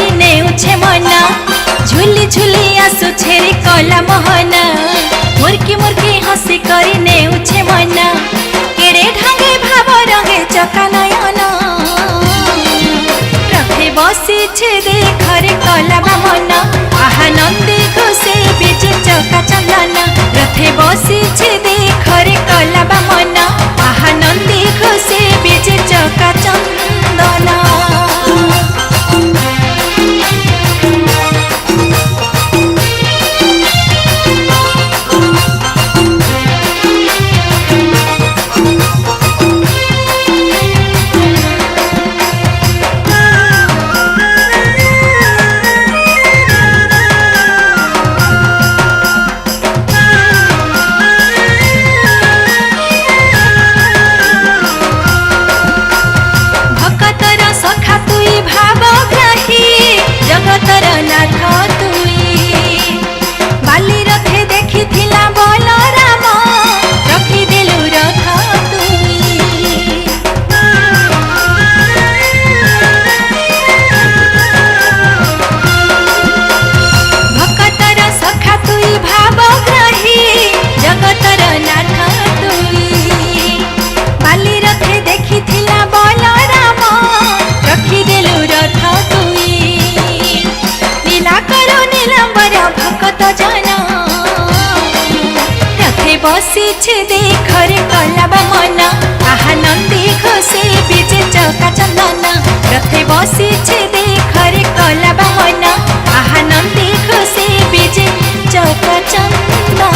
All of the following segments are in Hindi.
करी नेउछे मना झुली झुली आसुछे रे कला मोहना मुर्की मुर्की हसी करी नेउछे मना केड़े ढांगे भाव रंगे चका नयना रथे बसीछे देखरे कला मना आहा नंदी घुसे बीजे चका चंदना रथे बसीछे देखरे कला मना आहा नंदी घुसे बीजे चका चंदना। जगतर नाथ तुई बाली रथे देखी थिला बोल राम रखी देलु रथ तुई भक्तर सखा तुई भावग्राही जगतर नाथ तुई बाली रथे देखी थिला बोल राम रखी देलु रथ तुई लीला करो नीलंबर भक्त जना रथे बसीछे देखरे कला मना आहा नंदी घोषे बीजे चका चंदना रथे बसीछे देखरे कला मना आहा नंदी घोषे बीजे चका चंदना।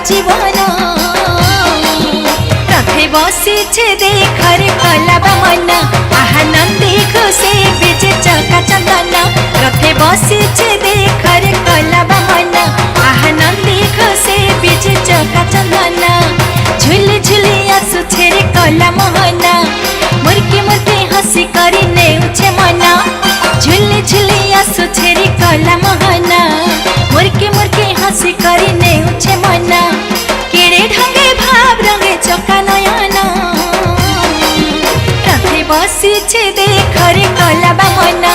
जीवन रथे बसीछे देखरे कला मना आहा नंदी घोषे बीजे चका चंदना रथे बसीछे देखरे कला मना आहा नंदी घोषे बीजे चका चंदना झुली झुली आसुछे रे कला मोहना मुर्की मुर्की हसी करी नेउछे मना झुली झुली आसुछे रे कला मोहना मुर्की मुर्की हसी करी नेउछे मना केड़े ढंगे भाव रंगे चका नयना रथे बसीछे देखरे कला मना